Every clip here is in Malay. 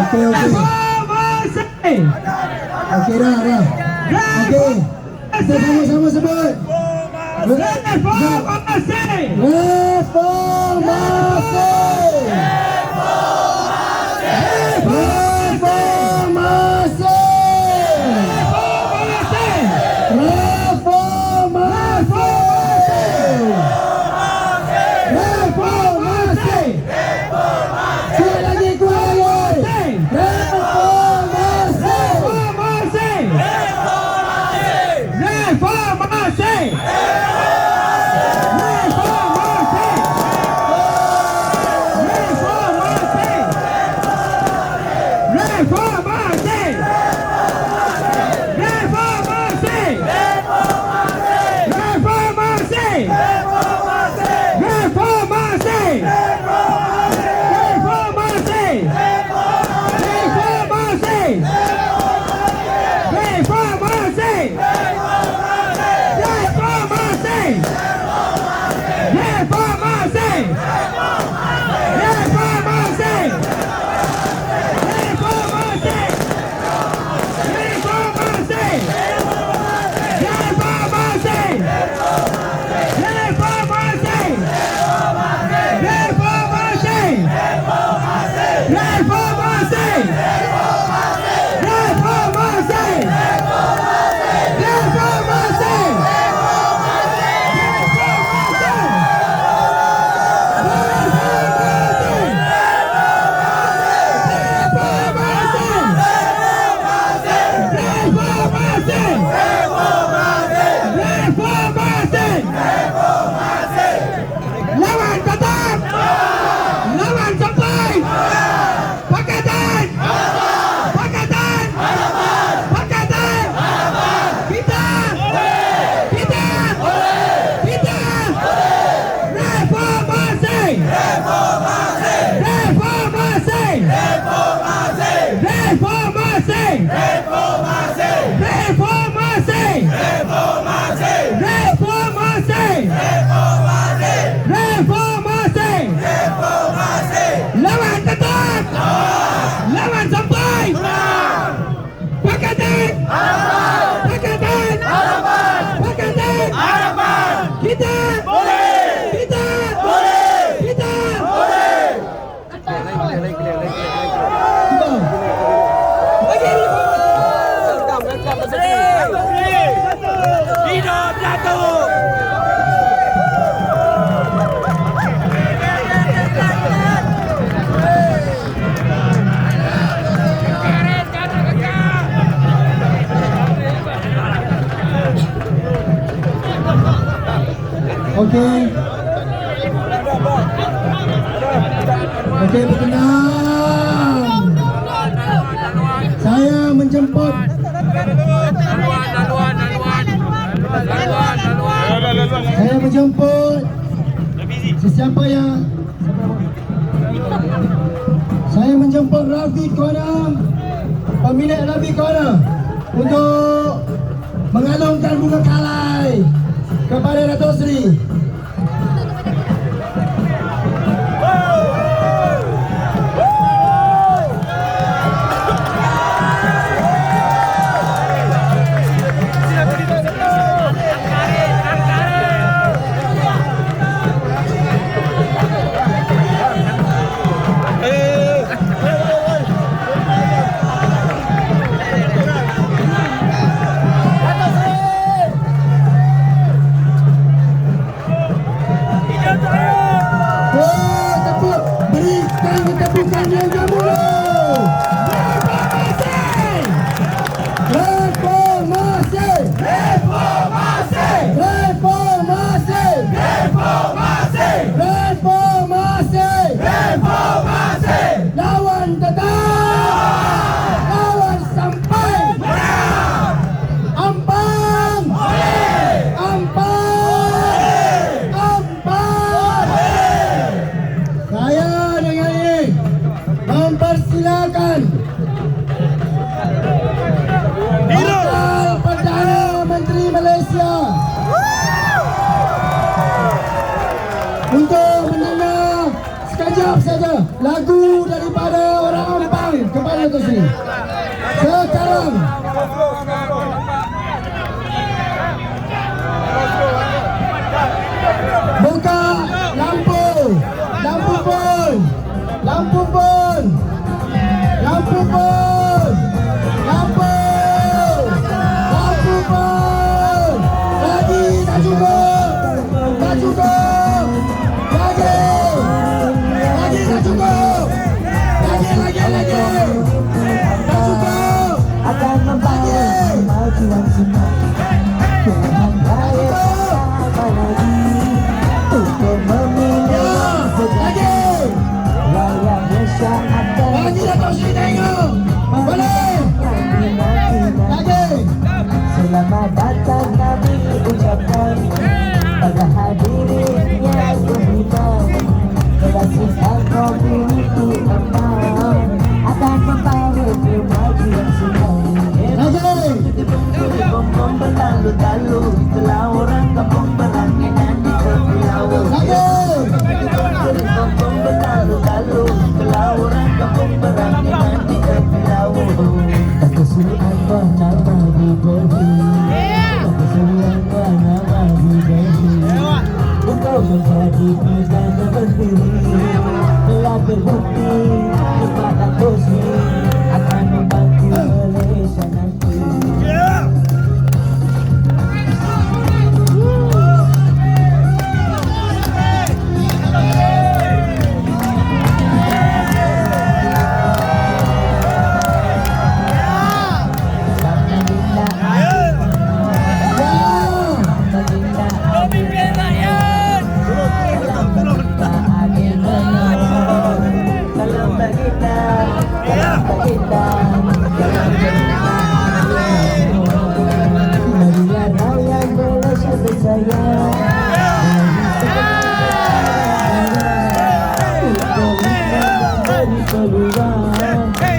Okey. Okey dah. Okey. Kita sama-sama sebut. Reformasi. Lawan tetap, lawan sampai. Pakatan, pakatan, pakatan. Kita, reformasi, lawan tetap, lawan sampai. Pakatan, pakatan, pakatan. Kita, Hidup Datuk! Okey, berkenan. Saya menjemput sesiapa yang saya menjemput Rafiq Corner, pemilik Rafiq Corner, untuk mengalungkan bunga kalai kepada Datuk Seri. Tepukan yang gemuruh. Reformasi. Lawan tetap, lawan sampai. Ampang, saya dengan ini mempersilakan Bakal Perdana Menteri Malaysia untuk mendengar sekejap saja lagu daripada orang Ampang kepada Dato' Sri. Sekarang buka lampu. Lampu pun. Lampu pun. Lampu pun. Lampu. Lampu pun. Lagi tak cukup. Tak cukup. Lagi. Lagi tak cukup. Lagi. Tak cukup. Akan membawa kemajuan semua. Tuhan raya bersama lagi untuk memilih Lagi. rakyat Malaysia akan Lagi Dato' Sri tengok. Boleh. Lagi. selamat datang kami ucapkan pada hadirinnya gembira kelasikan community aman akan membawa kemajuan semua. Lagi. Bom berlalu-lalu telah orang kampung berangan di tepi laut. Bom berlalu-lalu telah orang kampung berangan di tepi laut. Tak kesulitan bernama diberi, tak kesulitan bernama diberi. Engkau menjadi pilihan berdiri, telah berbukti kepada kursi akan membantu Malaysia nanti.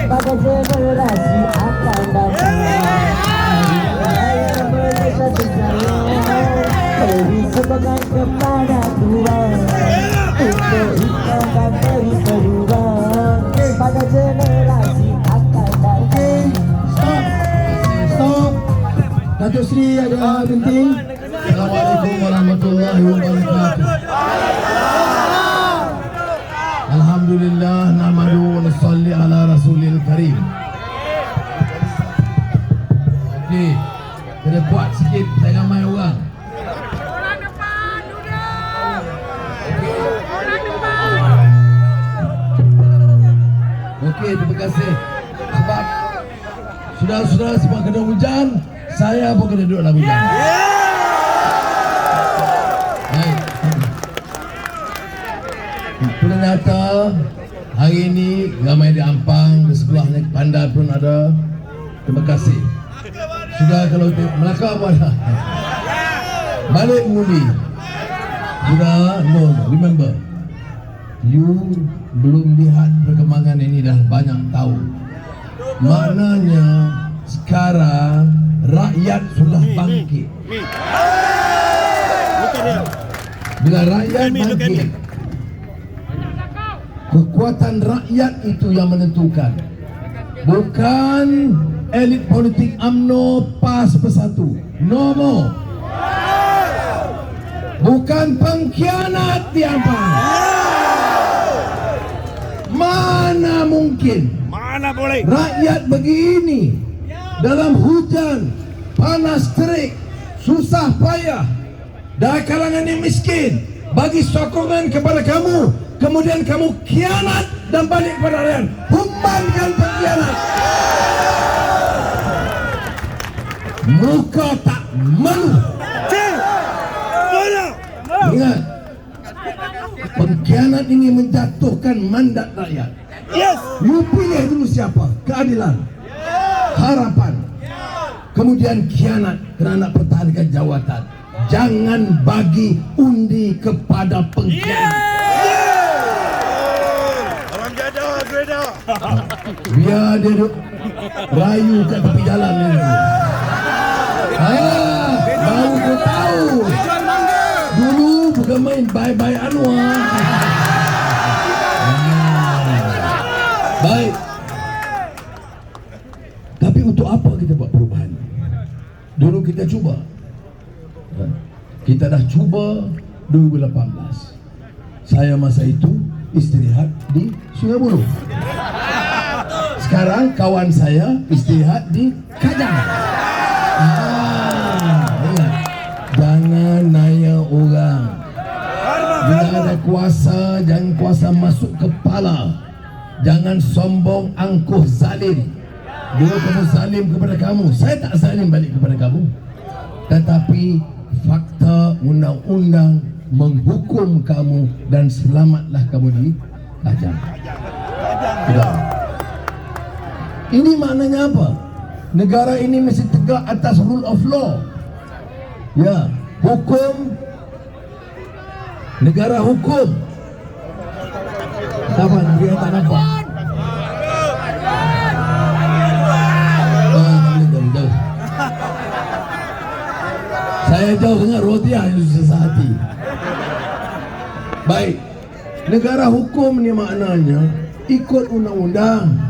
Pada generasi akan datang, Raya Malaysia bersayang, beri semangat kepada Tuhan untuk ikutkan beri perubahan pada generasi akan datang. Stop. Dato' Sri ada hal penting. Assalamualaikum warahmatullahi wabarakatuh. Alhamdulillah, nahmadu wa nusalli ala rasulil karim. Okey, kita buat sikit, tak ramai orang. Orang depan, duduk. Orang depan. Okey, terima kasih. Sebab saudara-saudara semua kena hujan, saya pun kena duduk dalam hujan. Baik. Ternyata hari ini ramai di Ampang, di sebelahnya Pandai pun ada. Terima kasih. Sudah kalau Melaka pun ada. Balik mengundi. Sudah, no, remember. You belum lihat perkembangan ini dah banyak tahun. Maknanya sekarang rakyat sudah bangkit. Bila rakyat bangkit, kekuatan rakyat itu yang menentukan. Bukan elit politik UMNO PAS Bersatu. No more. Bukan pengkhianat di Ampang. Mana mungkin Mana boleh? rakyat begini dalam hujan, panas terik, susah payah, dari kalangan yang miskin, bagi sokongan kepada kamu, kemudian kamu khianat dan balik kepada rakyat. Humbankan pengkhianat. Muka tak malu. Ingat, pengkhianat ini menjatuhkan mandat rakyat. Yes. You pilih dulu siapa? Keadilan, harapan, kemudian khianat kerana nak pertahankan jawatan. Jangan bagi undi kepada pengkhianat. Orang geda. Biar dia duk rayu kat tepi jalan ni. Baru dia tahu. Dulu bukan main bye-bye Anwar. Baik. untuk apa kita buat perubahan? Dulu kita cuba. Kita dah cuba 2018. Saya masa itu istirahat di Sungai Buloh. Sekarang kawan saya istirahat di Kajang. Ingat, jangan naya orang. Bila ada kuasa, jangan kuasa masuk kepala. Jangan sombong, angkuh, zalim. Dulu kamu zalim kepada kamu, saya tak zalim balik kepada kamu. Tetapi fakta undang-undang menghukum kamu dan selamatlah kamu di Kajang. Sudah. Ini maknanya apa? Negara ini mesti tegak atas rule of law. Ya, hukum. Negara hukum. Apa? Dia tak nampak. Jauh. Saya jauh dengar Rodia yang susah hati. Baik. Negara hukum ni maknanya ikut undang-undang.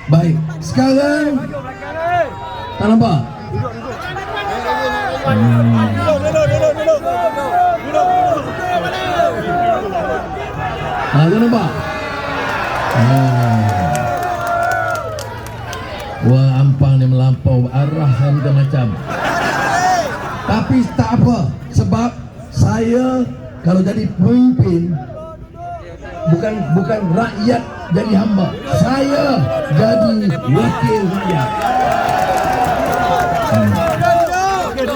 Baik. Sekarang tak nampak? Tak nampak? Wah, ampang ni melampau arah macam. Tapi tak apa, sebab saya kalau jadi pemimpin bukan rakyat jadi hamba. Saya jadi wakil rakyat.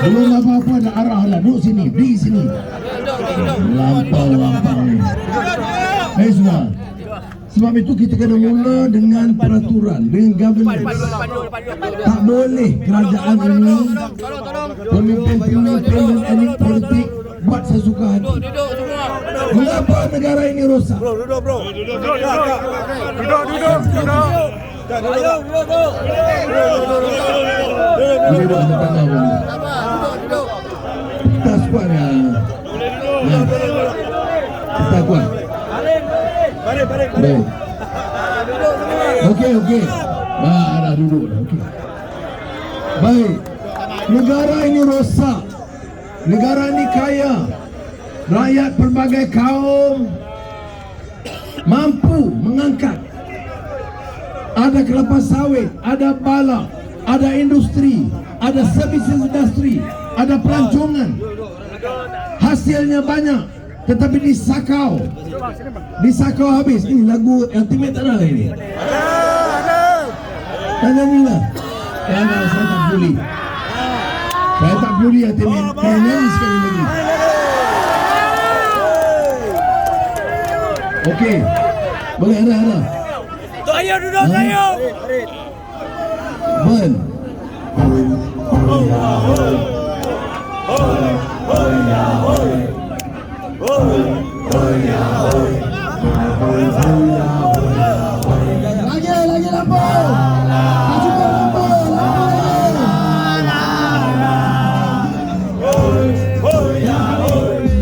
Belum apa-apa dah arah lah. Duduk sini, di sini. Lampau ni. Semua. Sebab itu kita kena mula dengan peraturan, dengan governance. Tak boleh kerajaan ini, pemimpin-pemimpin dan elit politik buat sesuka hati. Mengapa negara ini rosak? Duduk. Kita kuat ya. Kita kuat. Baik. Okey. Dah duduk dah. Okey. Baik. Negara ini rosak. Negara ini kaya. Rakyat pelbagai kaum mampu mengangkat. Ada kelapa sawit, ada bala, ada industri, ada services industri, ada pelancongan. Hasilnya banyak, tetapi disakau habis. Ini lagu Ultimate tak ada ini. Tanya ni lah. Saya tak peduli. Saya tak peduli Ultimate. Saya nyanyi sekali lagi. Okey. Boleh ada. Ayo duduk, ayo. Ben. Lagi lampu. Masukkan lampu.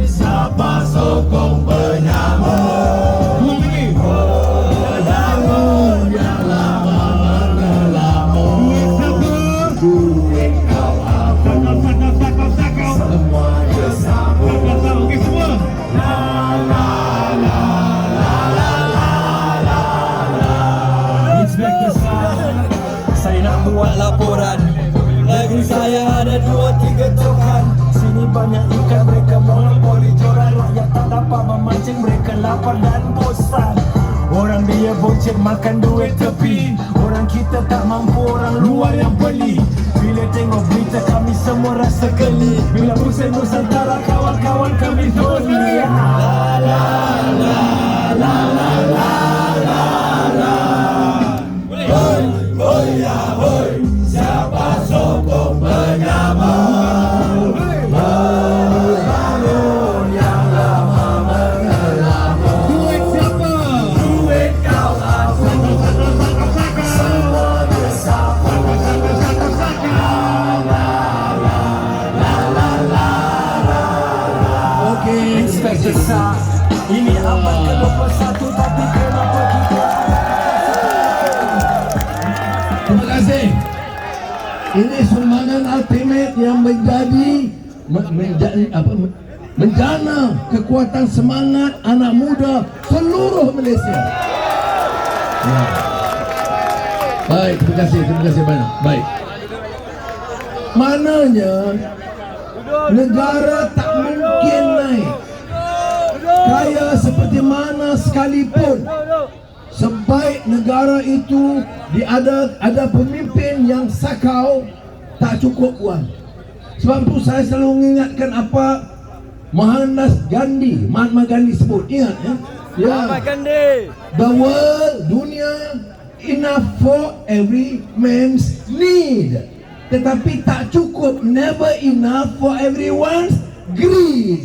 Siapa sokong penyambut? Saya nak buat laporan. Negeri saya ada 2-3 tokan. Sini banyak ikan, mereka monopoli joran. Rakyat tak dapat memancing, mereka lapar dan bosan. Orang dia bocet makan duit tepi. Orang kita tak mampu, orang luar yang beli. Bila tengok berita kami semua rasa geli. Bila pusing Nusantara kawan-kawan kami tuli. Siapa sokong penyambut? Bangun yang lama mengelambut. Duit siapa? Duit kau aku. Semua bersama. Okey. Inspektor Sah, ini abad Ini sumbangan ultimate yang menjana kekuatan semangat anak muda seluruh Malaysia. Ya. Baik, terima kasih banyak. Baik. Maknanya negara tak mungkin naik kaya seperti mana sekalipun sebaik negara itu ada pemimpin yang sakau, tak cukup wang. Sebab itu saya selalu mengingatkan apa Mahatma Gandhi sebut. Ingat ya? Mahatma Gandhi. The world, dunia, enough for every man's need. Tetapi tak cukup, never enough for everyone's greed.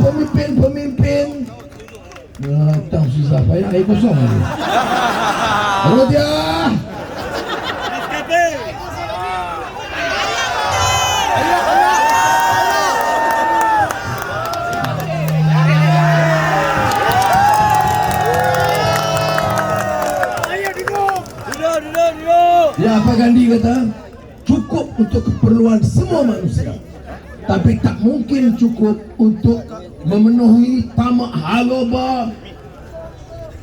Ini pemimpin tak susah payah air kosong lagi. Rodia. Ya, apa Gandhi kata? Cukup untuk keperluan semua manusia, tapi tak mungkin cukup untuk memenuhi tamak haloba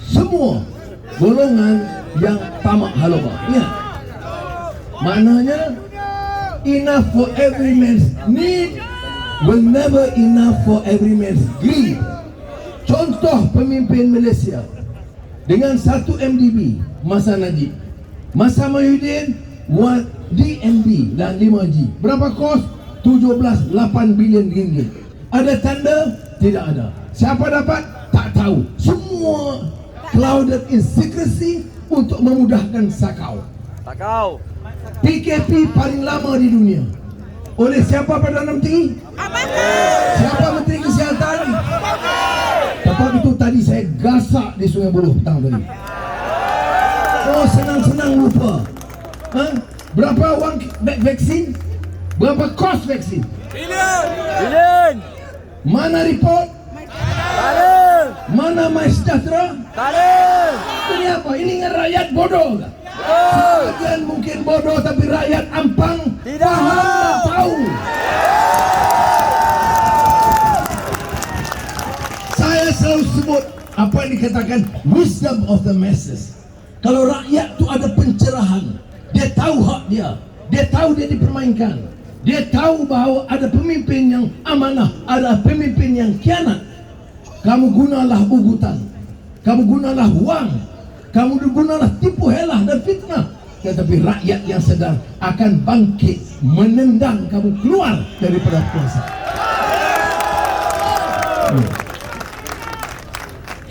semua golongan yang tamak haloba. Ingat, maknanya enough for every man's need will never enough for every man's greed. Contoh pemimpin Malaysia dengan 1 MDB masa Najib, masa Mahyudin DNB dan 5G. Berapa kos? 17.8 bilion ringgit. Ada tanda? Tidak ada. Siapa dapat? Tak tahu. Semua clouded in secrecy untuk memudahkan sakau. PKP paling lama di dunia. Oleh siapa Perdana Menteri? Siapa Menteri Kesihatan? Sebab itu tadi saya gasak di Sungai Buloh petang tadi. Oh, senang-senang lupa. Berapa wang vaksin? Berapa kos vaksin? Bilion. Mana report? Mana MySejahtera? Ini apa? Ini dengan rakyat bodoh kan? Sebagian mungkin bodoh, tapi rakyat ampang faham, tahu. Saya selalu sebut apa yang dikatakan wisdom of the masses. Kalau rakyat tu ada pencerahan, dia tahu hak dia tahu dia dipermainkan, dia tahu bahawa ada pemimpin yang amanah, ada pemimpin yang khianat. Kamu gunalah ugutan, kamu gunalah wang, kamu gunalah tipu helah dan fitnah, tetapi rakyat yang sedar akan bangkit menendang kamu keluar daripada kuasa.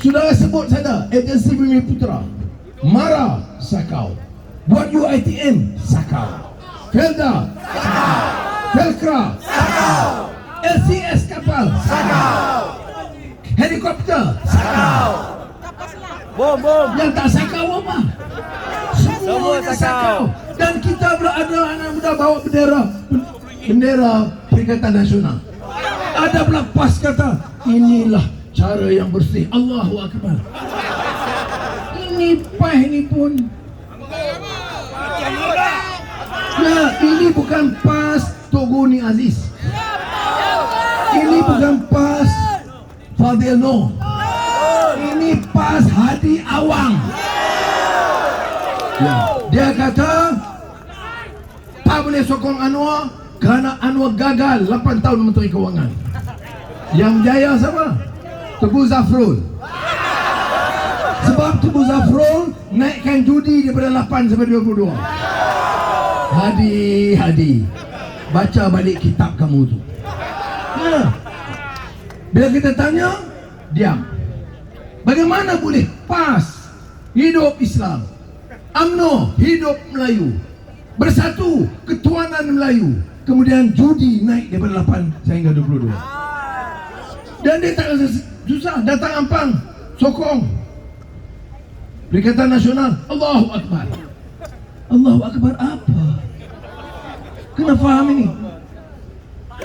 Sudah sebut saya, agensi Bumi Putra, Mara sakau, buat UiTM sakau, Felda sakau, Velcra sakau, LCS kapal sakau, helikopter sakau. Bom. Yang tak sakau apa? Semuanya sakau. Dan kita berada anak muda bawa bendera Perikatan Nasional. Ada pula PAS kata, inilah cara yang bersih. Allahu Akbar. Ini PAS ini pun. Ya, ini bukan PAS Togoni Aziz. Ini bukan PAS Fadil Noh. Ini PAS Hadi Awang. Ya, dia kata tak boleh sokong Anwar kerana Anwar gagal 8 tahun Menteri Kewangan. Yang berjaya siapa? Teguh Zafrul. Sebab Teguh Zafrul naikkan judi daripada 8 sampai 22. Hadi, baca balik kitab kamu tu. Ya. Bila kita tanya, diam. Bagaimana boleh PAS hidup Islam, UMNO hidup Melayu, bersatu ketuanan Melayu, kemudian judi naik daripada 8 sehingga 22. Dan dia tak susah, datang ampang, sokong Perikatan Nasional. Allahu Akbar. Allahu Akbar apa? Kena faham ini.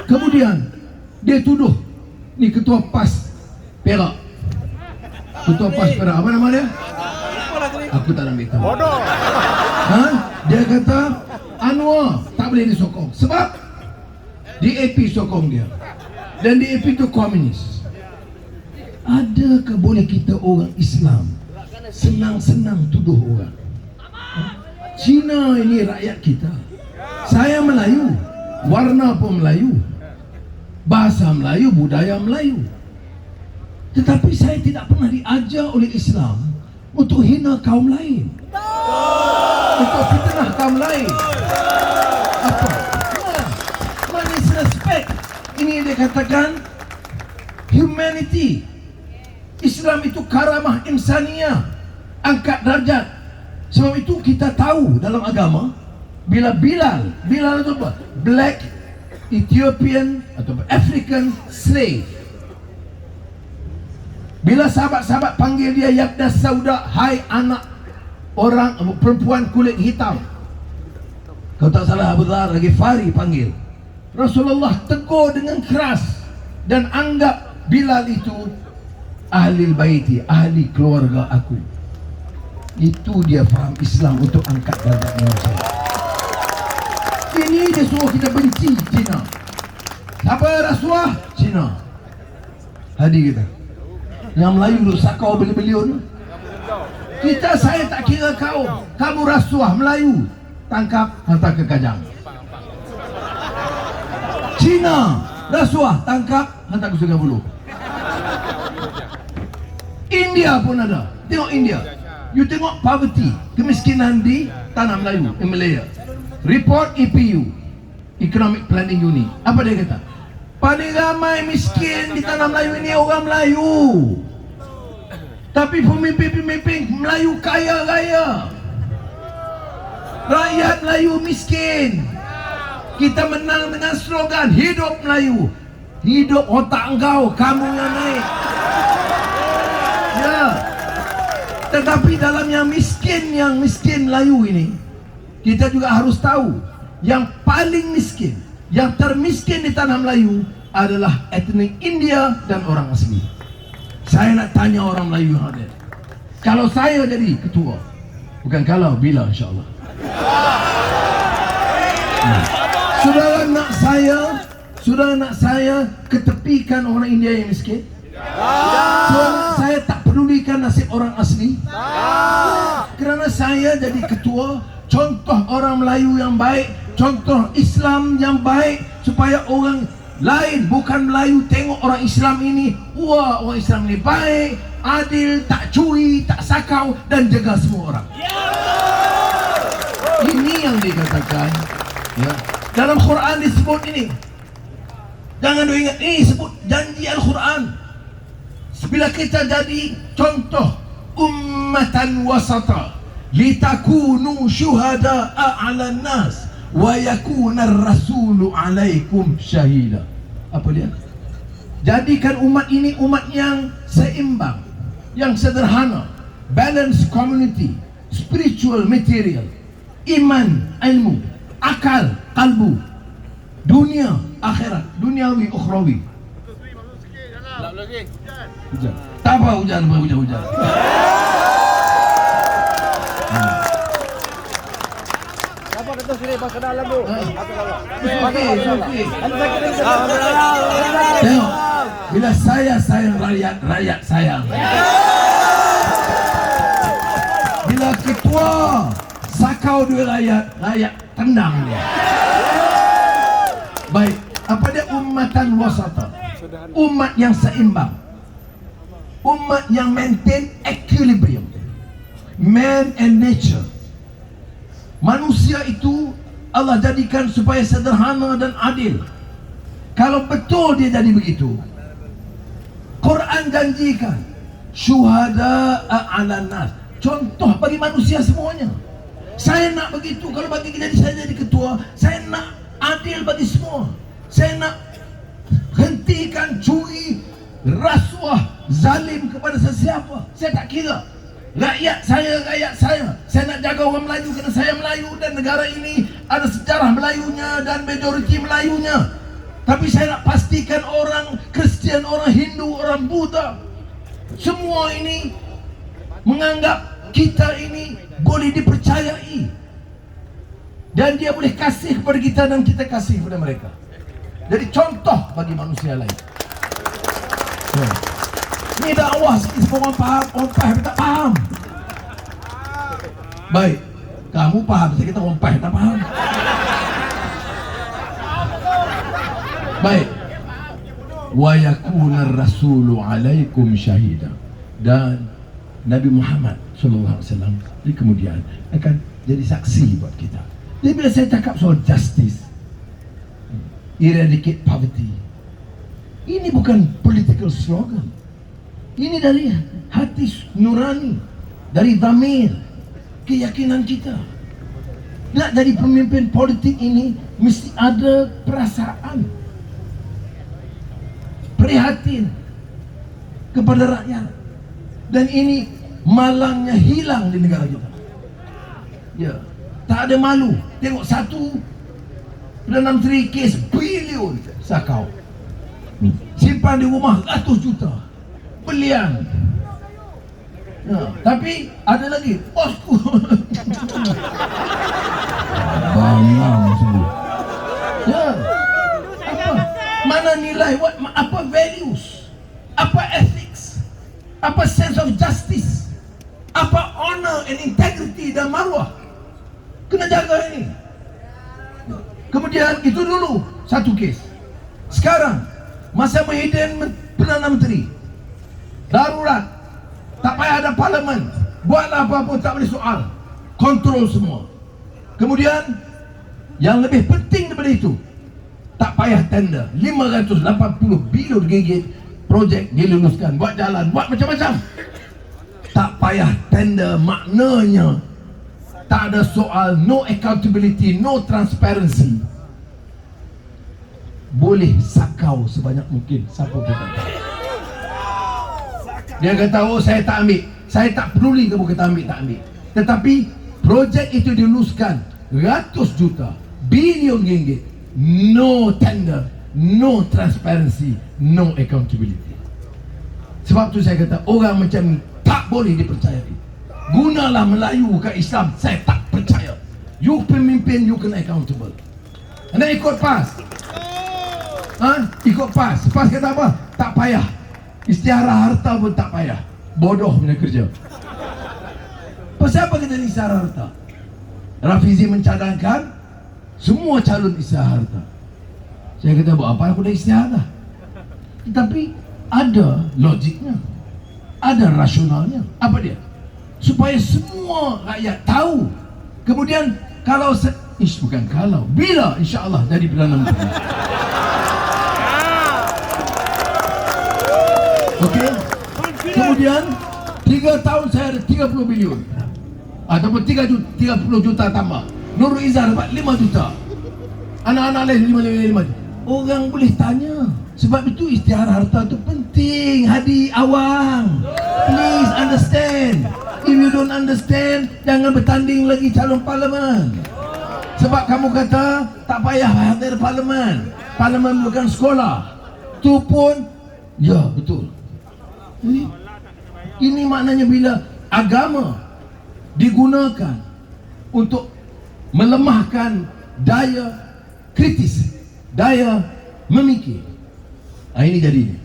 Kemudian dia tuduh ni ketua PAS Perak. Ketua PAS Perak, apa nama dia? Aku tak nak beritahu. Bodoh. Dia kata Anwar tak boleh disokong sebab DAP sokong dia, dan DAP itu komunis. Adakah boleh kita orang Islam senang-senang tuduh orang? Cina ini rakyat kita. Saya Melayu, warna pun Melayu, bahasa Melayu, budaya Melayu. Tetapi saya tidak pernah diajar oleh Islam untuk hina kaum lain, untuk fitnah kaum lain. Apa? Manis respect. Ini dia katakan humanity. Islam itu karamah insaniyah, angkat darjat. Sebab itu kita tahu dalam agama, bila Bilal itu apa? Black Ethiopian atau African slave. Bila sahabat-sahabat panggil dia Yabda Sauda, hai anak orang perempuan kulit hitam. Kau tak salah, Abu Dhar Al-Ghifari panggil. Rasulullah tegur dengan keras dan anggap Bilal itu ahli baiti, ahli keluarga aku. Itu dia faham Islam untuk angkat darjat manusia. Ini dia suruh kita benci Cina. Siapa rasuah? Cina. Hadir kita. Yang Melayu duduk sakau beli-beliun. Kita, saya tak kira kau. Kamu rasuah Melayu, tangkap, hantar ke Kajang. Cina rasuah, tangkap, hantar ke Sungai Buloh. India pun ada. Tengok India. You tengok poverty, kemiskinan di tanah Melayu, di Malaya. Report EPU, Economic Planning Unit. Apa dia kata? Paling ramai miskin di tanah Melayu ini orang Melayu. Tapi pemimpin-pemimpin Melayu kaya raya. Rakyat Melayu miskin. Kita menang dengan slogan hidup Melayu. Hidup otak engkau, kamu yang naik. Ya. Tetapi dalam yang miskin Melayu ini, kita juga harus tahu yang paling miskin, yang termiskin di tanah Melayu adalah etnik India dan orang asli. Saya nak tanya orang Melayu yang ada, kalau saya jadi ketua, bukan kalau, bila insyaAllah, Saudara nak saya ketepikan orang India yang miskin? Saya tak pedulikan nasib orang asli? Kerana saya jadi ketua, contoh orang Melayu yang baik, contoh Islam yang baik, supaya orang lain bukan Melayu tengok orang Islam ini, wah, orang Islam ini baik, adil, tak curi, tak sakau dan jaga semua orang. Ini yang dikatakan, ya. Dalam Quran disebut ini. Jangan duk ingat, ini sebut janji Al-Quran. Bila kita jadi contoh ummatan wasata litakunu syuhada'a 'alan nas wa yakuna ar-rasulu 'alaikum syahida. Apa dia? Jadikan umat ini umat yang seimbang, yang sederhana, balanced community, spiritual material, iman, ilmu, akal, kalbu, dunia, akhirat, duniawi, ukhrawi. Hujan. Tak apa hujan. Siapa kata sini pasal dalam tu? Okey. Tengok, bila saya sayang rakyat, rakyat sayang. Bila ketua sakau duit rakyat, rakyat tendang dia. Baik, apa dia ummatan wasata? Umat yang seimbang, umat yang maintain equilibrium, man and nature. Manusia itu Allah jadikan supaya sederhana dan adil. Kalau betul dia jadi begitu, Quran janjikan syuhada'a 'alan nas, contoh bagi manusia semuanya. Saya nak begitu. Kalau bagi saya jadi ketua, saya nak adil bagi semua. Saya nak hentikan curi, rasuah, zalim kepada sesiapa. Saya tak kira. Rakyat saya. Saya nak jaga orang Melayu kerana saya Melayu dan negara ini ada sejarah Melayunya dan majoriti Melayunya. Tapi saya nak pastikan orang Kristian, orang Hindu, orang Buddha, semua ini menganggap kita ini boleh dipercayai. Dan dia boleh kasih kepada kita dan kita kasih kepada mereka. Jadi contoh bagi manusia lain. Ini dakwah sikit semua orang faham, orang faham tak faham. Baik, kamu faham, saya kata orang faham tak faham. Baik. Wa yakuna rasulu alaikum syahida. Dan Nabi Muhammad sallallahu alaihi wasallam di kemudian akan jadi saksi buat kita. Jadi bila saya cakap soal justice, eradicate poverty, ini bukan political slogan. Ini dari hati nurani, dari dhamir, keyakinan kita. Nak jadi pemimpin politik ini mesti ada perasaan, prihatin kepada rakyat. Dan ini malangnya hilang di negara kita. Ya, tak ada malu. Tengok satu Perdana Menteri kes bilion sakau, simpan di rumah ratus juta, belian. Ya, tapi ada lagi bosku. Bangang semua. Ya, apa? Mana nilai? Apa values? Apa ethics? Apa sense of justice? Apa honor and integrity dan maruah? Kena jaga ini. Kemudian itu dulu satu kes. Sekarang masa Muhyiddin Perdana Menteri, darurat, tak payah ada parlimen, buatlah apa-apa tak boleh soal, kontrol semua. Kemudian yang lebih penting daripada itu, tak payah tender, 580 bilion ringgit projek diluluskan, buat jalan, buat macam-macam. Tak payah tender, maknanya tak ada soal, no accountability, no transparency. Boleh sakau sebanyak mungkin, siapa pun tak tahu. Dia kata, oh saya tak ambil, saya tak peduli kamu kata ambil tak ambil. Tetapi projek itu diluluskan ratus juta, bilion ringgit, no tender, no transparency, no accountability. Sebab tu saya kata orang macam ni tak boleh dipercayai. Gunalah Melayu ke Islam, saya tak percaya. You pemimpin, you kena accountable. Anda ikut PAS, ikut PAS. PAS kata apa? Tak payah isyarah harta pun tak payah. Bodoh punya kerja. Pasal apa kita isyarah harta? Rafizi mencadangkan semua calon isyarah harta. Saya kata buat apa aku dah isyarah? Tetapi ada logiknya, ada rasionalnya. Apa dia? Supaya semua rakyat tahu. Kemudian kalau bukan kalau, bila insya-Allah jadi Perdana Menteri. Okey. Kemudian 3 tahun saya ada 30 bilion. Ataupun 30 juta tambah. Nurul Izzah dapat 5 juta. Anak-anak lain 5. Orang boleh tanya. Sebab itu isyarah harta itu penting. Hadi awang, please understand. If you don't understand, jangan bertanding lagi calon parlimen. Sebab kamu kata tak payah hadir parlimen. Parlimen bukan sekolah. Tu pun ya betul. Ini maknanya bila agama digunakan untuk melemahkan daya kritis, daya memikir. Ini jadinya.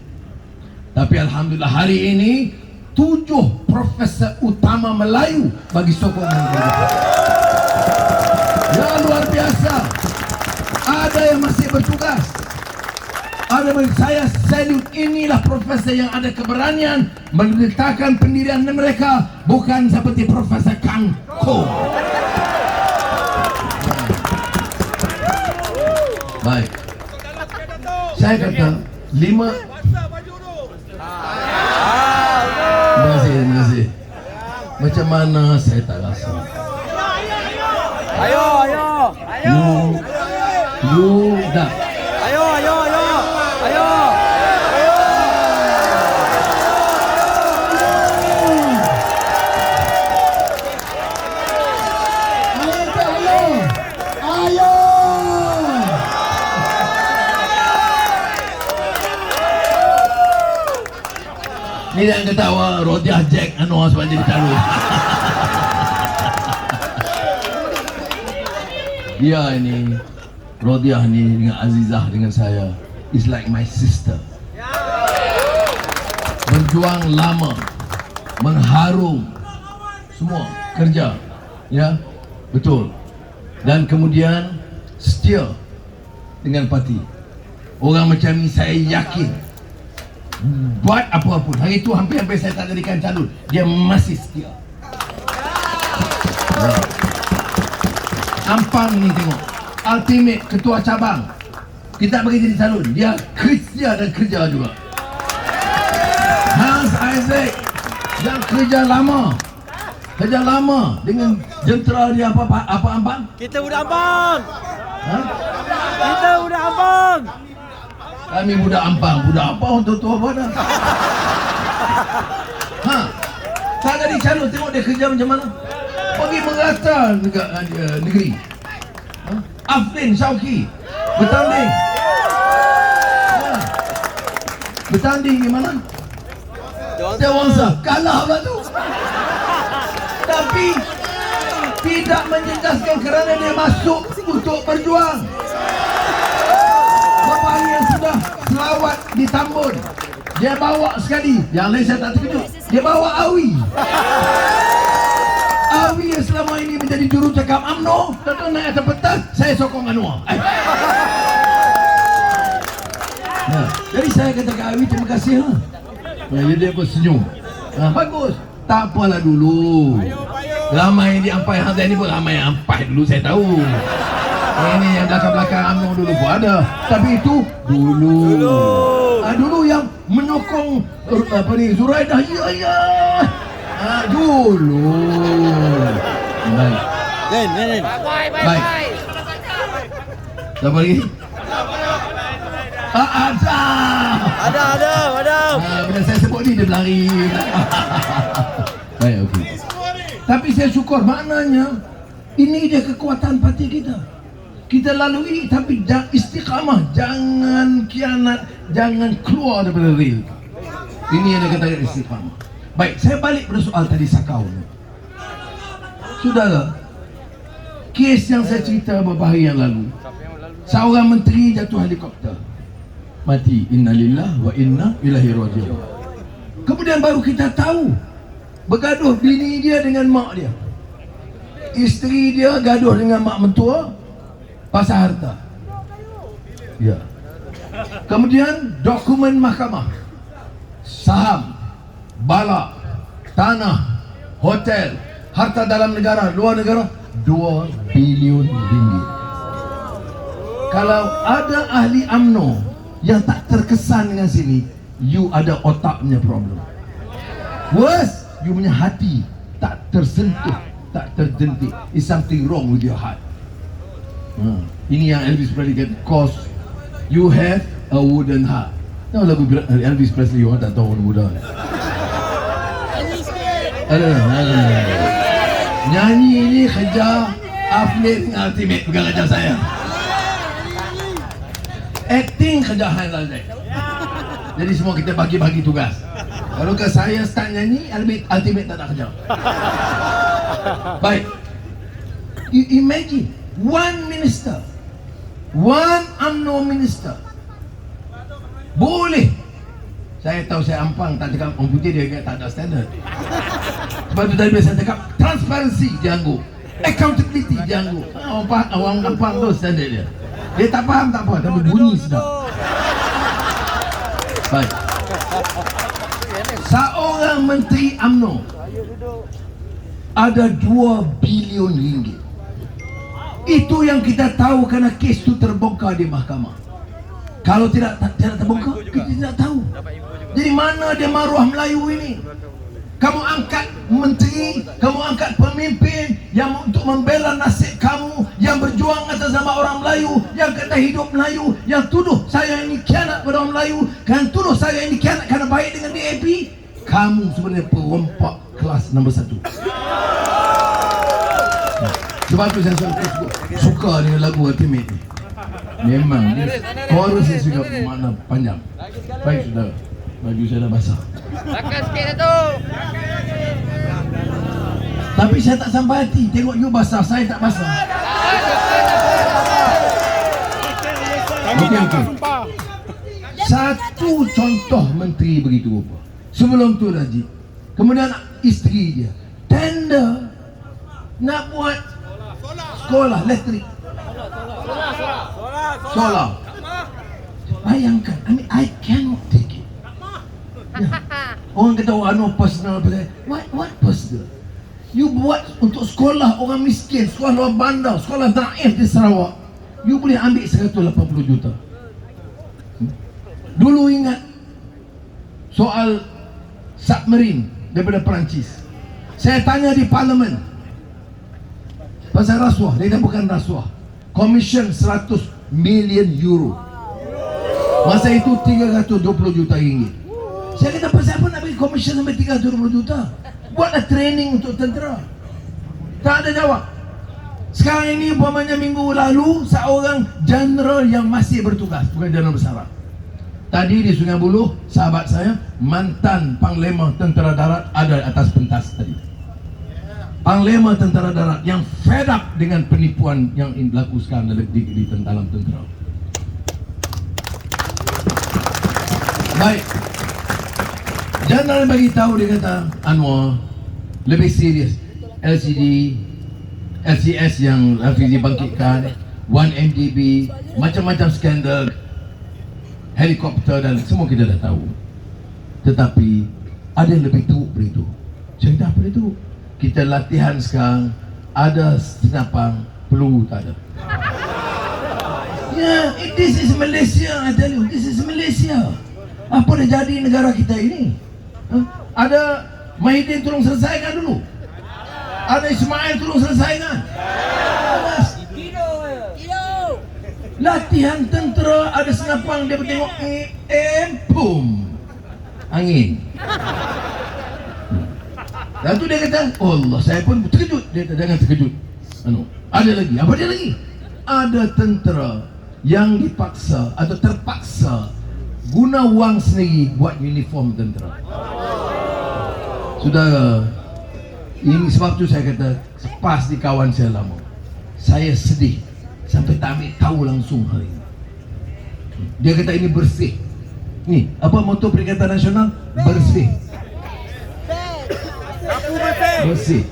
Tapi alhamdulillah hari ini 7 profesor utama Melayu bagi sokongan kita. Ya luar biasa. Ada yang masih bertugas. Ada yang saya salute. Inilah profesor yang ada keberanian meletakkan pendirian mereka, bukan seperti Profesor Kang Ko. Baik. Saya kata 5. Terima kasih. Macam mana saya tak rasa. Ayo. You dah. Ayo. Ni yang ketawa Rodiah Jack Anwar sebab jadi calon. Dia ini, Rodiah ni dengan Azizah dengan saya is like my sister. Berjuang lama, mengharum, semua kerja, ya, betul. Dan kemudian setia dengan parti. Orang macam ni saya yakin buat apa-apa. Hari itu hampir-hampir saya tak jadikan calon, dia masih setia. Ampang ni tengok, ultimate ketua cabang, kita bagi jadi calon, dia kerja dan kerja juga. Hans Isaac yang kerja lama dengan jentera dia apa Ampang? Kita budak Ampang. Ha? Kita budak Ampang. Kami budak Ampang untuk tua apa dah? Ha? Tak jadi calon, tengok dia kerja macam mana? Pergi merata negeri. Ha? Afrin Syauqi bertanding. Ha? Bertanding di mana? Dewangsa. Kalah pula tu. Tapi tidak menjejaskan kerana dia masuk untuk berjuang. Bapa yang sudah selawat di Tambun, dia bawa sekali. Yang lain saya tak terkejut. Dia bawa Awi. Awi yang selama ini menjadi jurucakap UMNO, tentu naik atas pentas, saya sokong Anwar. Nah, jadi saya kata ke Awi, terima kasih. Dia pun senyum. Bagus. Tak apalah dulu. Ramai yang diampai Hamzah ni pun ramai yang ampai dulu, saya tahu. Ini yang belakang-belakang UMNO dulu pun ada. Tapi itu dulu. Dulu yang menyokong Zuraidah, ya. Dulu. Baik. Len. Baik. Siapa lagi? Ada. Bila saya sebut ni dia berlari. Baik, okey. Tapi saya syukur, maknanya ini dia kekuatan parti kita. Kita lalui tapi istiqamah, jangan kianat, jangan keluar daripada rel. Ini yang dia katakan istiqamah. Baik, saya balik pada soal tadi Sakau. Saudara, kes yang saya cerita beberapa hari yang lalu, seorang menteri jatuh helikopter, mati. Innalillah wa inna ilaihi raji'un. Kemudian baru kita tahu, bergaduh bini dia dengan mak dia, isteri dia gaduh dengan mak mentua pasal harta. Ya. Kemudian dokumen mahkamah, saham, balak, tanah, hotel, harta dalam negara, luar negara, 2 bilion ringgit. Kalau ada ahli UMNO yang tak terkesan dengan sini, you ada otak punya problem. Worse, you punya hati tak tersentuh, tak terdentik. Is something wrong with your heart. Ini yang Elvis Presley kata, cause you have a wooden heart. Tahu lagu Elvis Presley, orang tak tahu orang muda. Nyanyi ini kerja Aflin Ultimate, bukan kerja saya. Acting kerja halal saya. Jadi semua kita bagi-bagi tugas. Kalau ke saya start nyanyi, Ultimate tak nak kerja. Baik. You imagine one minister, one UMNO minister boleh. Saya tahu saya Ampang tak cakap orang putih, dia ingat tak ada standard. Sebab tu tadi saya cakap transparansi dianggu, accountability dianggu. Orang Ampang tu standard dia. Dia tak faham tak apa, tapi bunyi sedap. Baik. Seorang menteri UMNO ada 2 bilion ringgit. Itu yang kita tahu kerana kes itu terbongkar di mahkamah. Kalau tidak terbongkar, kita tidak tahu. Jadi mana dia maruah Melayu ini? Kamu angkat menteri, kamu angkat pemimpin yang untuk membela nasib kamu, yang berjuang atas nama orang Melayu, yang kata hidup Melayu, yang tuduh saya ini khianat pada orang Melayu, kan tuduh saya ini khianat kerana baik dengan DAP. Kamu sebenarnya perompak kelas nombor 1. Sebab tu saya selalu suka dengan lagu Ultimate ni. Memang ni chorus yang juga makna panjang. Baik saudara, baju saya dah basah. Makan sikit dah tu. Tapi saya tak sampai hati, tengok you basah, saya tak basah. Okey. Satu contoh menteri begitu rupa. Sebelum tu Raji, kemudian isteri dia tender nak buat sekolah elektrik, solar. Bayangkan, I cannot take it. Orang kata personal. What personal? You buat untuk sekolah orang miskin, sekolah luar bandar, sekolah daif di Sarawak, you boleh ambil 180 juta. Dulu ingat soal submarine daripada Perancis. Saya tanya di parlimen pasal rasuah. Dia kata bukan rasuah, commission 100 million euro. Masa itu 320 juta ringgit. Saya kata pasal apa nak bagi commission sampai 320 juta? Buatlah training untuk tentera. Tak ada jawab. Sekarang ini umpamanya minggu lalu seorang general yang masih bertugas, bukan general besar. Tadi di Sungai Buloh, sahabat saya, mantan Panglima Tentera Darat ada atas pentas tadi. Panglima Tentera Darat yang fed up dengan penipuan yang berlaku sekarang di dalam tentera. Baik. Jangan bagi tahu, dia kata Anwar lebih serius. LCD, LCS yang Rafizi bangkitkan, 1MDB, macam-macam skandal, helikopter dan semua kita dah tahu. Tetapi ada yang lebih teruk dari itu. Saya kata apa itu? Kita latihan sekarang, ada senapang, peluru tak ada. Yeah, this is Malaysia, I tell you, this is Malaysia. Apa dah jadi negara kita ini? Ada Mahidin tolong selesaikan dulu. Ada Ismail tolong selesaikan. Latihan tentera, ada senapang, dia bertengok, boom, angin. Dan tu dia kata, oh Allah, saya pun terkejut. Dia kata, jangan terkejut. Ada lagi, apa dia lagi? Ada tentera yang dipaksa atau terpaksa guna wang sendiri buat uniform tentera. Saudara, ini sebab tu saya kata, pas di kawan saya lama, saya sedih sampai tak ambil tahu langsung hari ini. Dia kata ini bersih. Ni, apa moto Perikatan Nasional? Bersih. Bersih.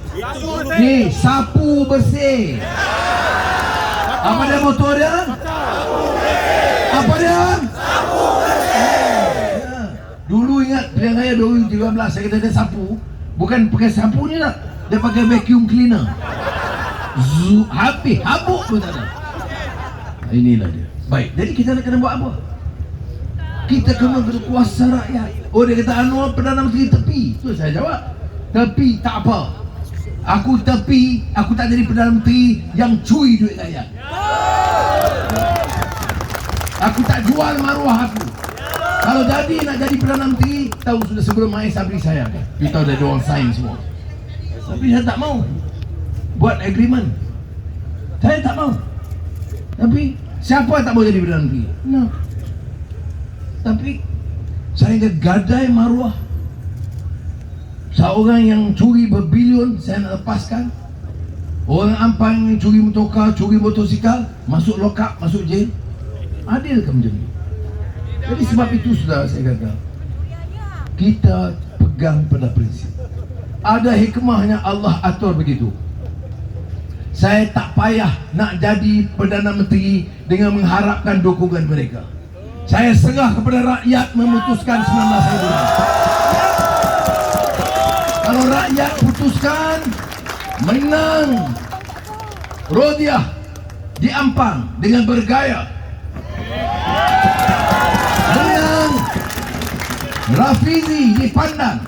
Ni, sapu bersih. Apa dia moto dia? Apa dia? Sapu bersih. Dulu ingat pilihan raya 2013, saya kata dia sapu. Bukan pakai sapu ni lah, dia pakai vacuum cleaner. Habis, habuk pun tak ada. Inilah dia. Baik, jadi kita nak kena buat apa? Kita kena berkuasa rakyat. Oh, dia kata Anwar Perdana Menteri tepi. Tu saya jawab, tepi tak apa. Aku tepi, aku tak jadi Perdana Menteri yang curi duit rakyat. Aku tak jual maruah aku. Kalau jadi nak jadi Perdana Menteri, tahu sudah sebelum main sabri saya kan. Kita tahu dah ada orang sign semua. Tapi saya tak mau buat agreement. Saya tak mau. Tapi siapa tak boleh jadi Perdana Menteri? No. Tapi saya gadai maruah. Seorang yang curi berbilion saya nak lepaskan. Orang Ampang yang curi motorkar, curi motosikal, masuk lock up, masuk jail. Adil ke macam ni? Jadi sebab itu saudara, saya kata kita pegang pada prinsip. Ada hikmahnya Allah atur begitu. Saya tak payah nak jadi Perdana Menteri dengan mengharapkan dukungan mereka. Saya serah kepada rakyat memutuskan 19 hari. Kalau rakyat putuskan menang Rodiah di Ampang dengan bergaya, menang Rafizi di Pandan,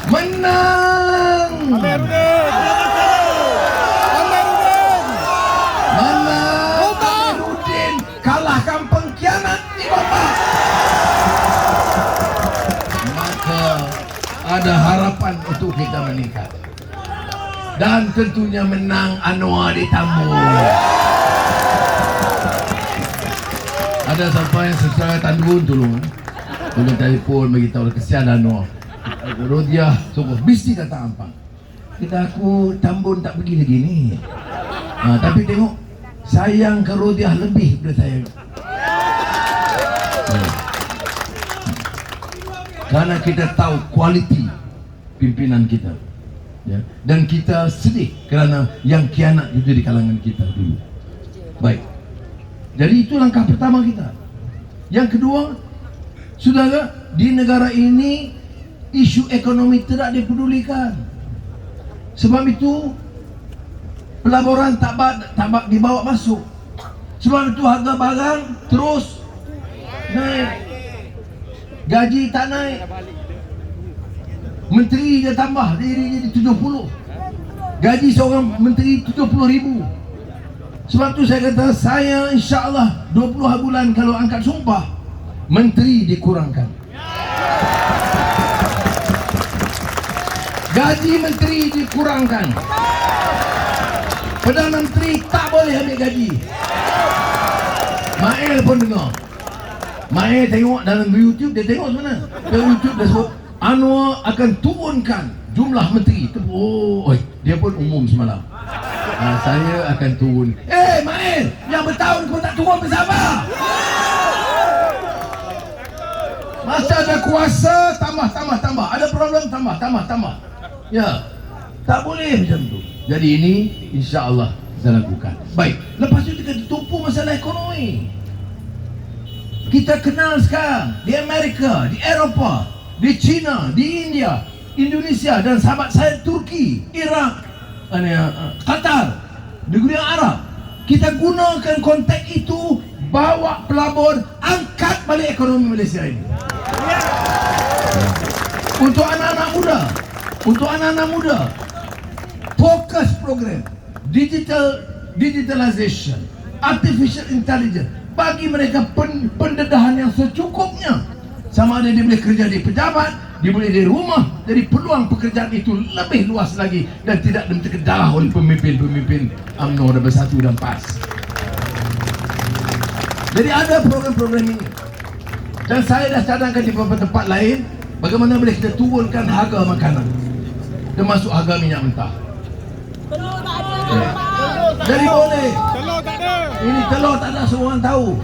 menang Amiruddin, kalahkan pengkhianat di Bapak, maka ada harapan untuk kita meningkat. Dan tentunya menang Anwar di Tambun. Ada siapa yang secara Tambun tolong telefon bagi tahu kesian Anwar. Rodiah sungguh mesti datang Ampang. Kita aku Tambun tak pergi lagi ni. Tapi tengok sayang ke Rodiah lebih daripada saya. Karena kita tahu kualiti pimpinan kita, ya. Dan kita sedih kerana yang kianat itu di kalangan kita dulu. Baik, jadi itu langkah pertama kita. Yang kedua, saudara, di negara ini isu ekonomi tidak dipedulikan. Sebab itu pelaburan tak dibawa masuk. Sebab itu harga barang terus naik, gaji tak naik. Menteri dia tambah diri jadi 70. Gaji seorang menteri 70,000. Sebab tu saya kata, saya insya-Allah 20 bulan kalau angkat sumpah, menteri dikurangkan. Gaji menteri dikurangkan. Perdana Menteri tak boleh ambil gaji. Mael pun dengar. Mael tengok dalam YouTube, dia tengok sebenarnya. Dalam YouTube dia sebut Anwar akan turunkan jumlah menteri. Oh, dia pun umum semalam. Saya akan turun. Mael, yang bertahun kau tak turun bersabar. Masa ada kuasa, tambah. Ada problem, tambah. Ya, tak boleh macam tu. Jadi ini insya-Allah kita lakukan. Baik, lepas itu kita tumpu masalah ekonomi. Kita kenal sekarang di Amerika, di Eropah, di China, di India, Indonesia dan sahabat saya Turki, Iraq, Qatar, Negeri Arab. Kita gunakan konteks itu, bawa pelabur, angkat balik ekonomi Malaysia ini. Untuk anak-anak muda, fokus program digitalization, artificial intelligence, bagi mereka pendedahan yang secukupnya. Sama ada dia boleh kerja di pejabat, dia boleh di rumah. Jadi peluang pekerjaan itu lebih luas lagi dan tidak terkedalah oleh pemimpin UMNO dan Bersatu dan PAS. Jadi ada program-program ini. Dan saya dah cadangkan di beberapa tempat lain, bagaimana boleh kita turunkan harga makanan, termasuk harga minyak mentah. Jadi boleh. Ini telur tak ada seorang tahu.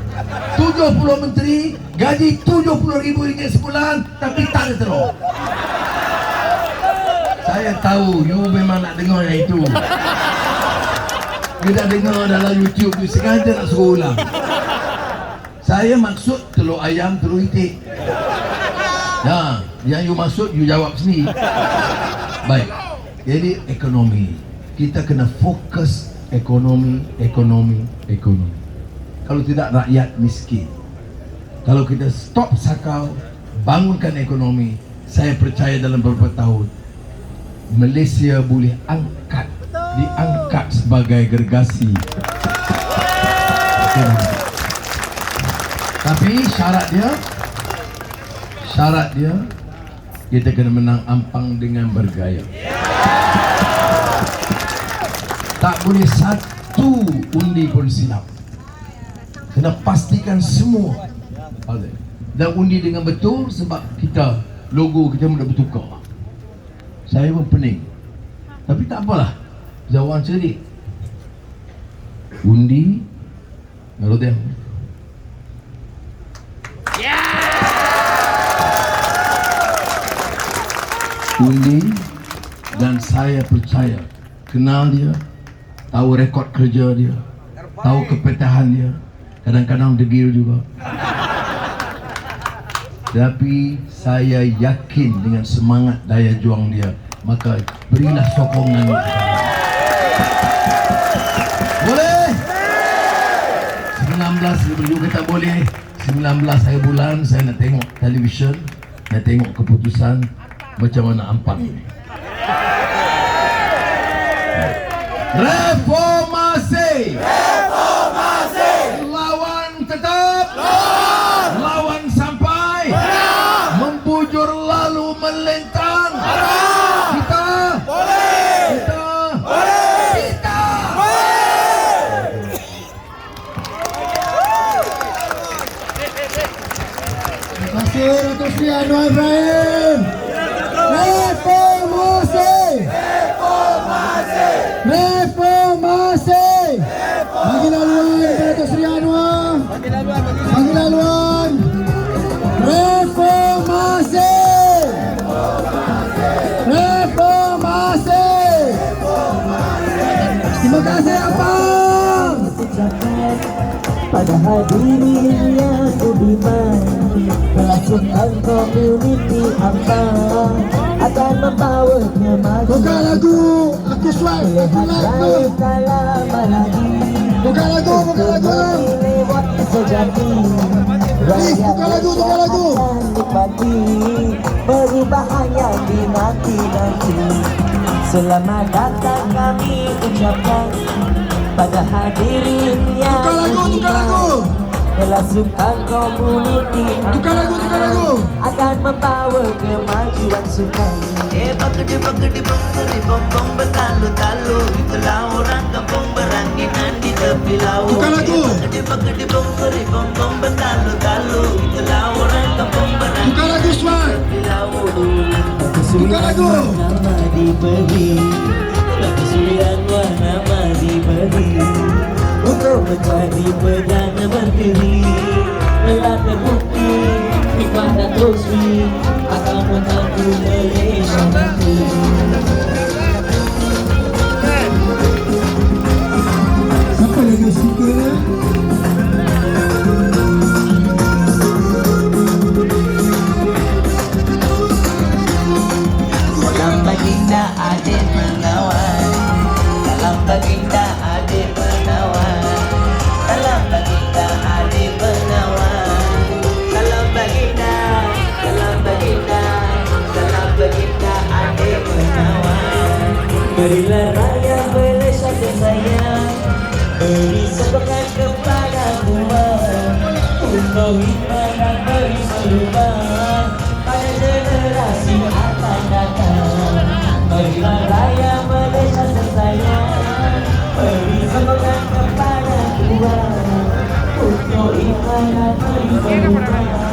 70 menteri, gaji RM70,000 sebulan, tapi tak ada telur. Saya tahu, you memang nak dengar yang itu. You dah dengar dalam YouTube, you sengaja nak suruh ulang. Saya maksud telur ayam, telur itik. Ya, yang you maksud, you jawab sendiri. Baik, jadi ekonomi. Kita kena fokus ekonomi. Kalau tidak, rakyat miskin. Kalau kita stop sakau, bangunkan ekonomi, saya percaya dalam beberapa tahun Malaysia boleh diangkat sebagai gergasi ekonomi. Tapi syarat dia kita kena menang ampang dengan bergaya. Tak boleh satu undi pun silap. Kena pastikan semua. Dan undi dengan betul, sebab kita, logo kita mudah bertukar. Saya pun pening. Tapi tak apalah, Zawan cerdik. Undi Rodiah. Undi, dan saya percaya, kenal dia, tahu rekod kerja dia, tahu kepetahan dia, kadang-kadang degil juga. Tapi saya yakin dengan semangat daya juang dia, maka berilah sokongan. Boleh? 19 juga tak boleh. 19 hari bulan saya nak tengok televisyen, nak tengok keputusan macam mana ampang ini. Reformasi. Lawan tetap. Lawan sampai. Membujur lalu melintang. Kita boleh. Kita terima kasih Datuk Seri Anwar Ibrahim. Reformasi. Bagi lalu Terima kasih abang. Ucapkan pada hadirin yang budiman, melakukan community abang akan membawa kemajuan. Buka lagu, aku swag, aku Lihat like raya tu. tak lama lagi. Buka lagu, buka lagu. Lewat sejati. Please, buka lagu, buka lagu. Akan nikmati perubahan yang dinanti-nanti. Selamat datang kami ucapkan pada hadirin yang Tukar lagu, tukar lagu. Melasukan community Tukar lagu, tukar lagu. akan membawa kemajuan sukan. Bakadi bom bom bertalu-talu, itulah orang kampung berangginan di tepi laut. Tukar lagu. Bakadi bom bom bertalu-talu, itulah orang kampung berangginan Tukar lagu swag. di tepi laut. Tukar lagu. Nama diberi, kesulitan nama diberi, untuk menjadi perdana menteri. Telah terbukti hikmah dan teruswi akan menantu Malaysia nanti. Siapa lagi suka? Salam baginda adik menawan, salam baginda adik menawan, salam baginda adik menawan, salam baginda, salam baginda, salam baginda adik menawan. Berilah raya Malaysia tersayang, beri sokongan kepada Tuhan untuk hikmah dan beri perubahan pada generasi akan datang. Berilah raya Malaysia tersayang, beri sokongan kepada Tuhan untuk hikmah dan beri perubahan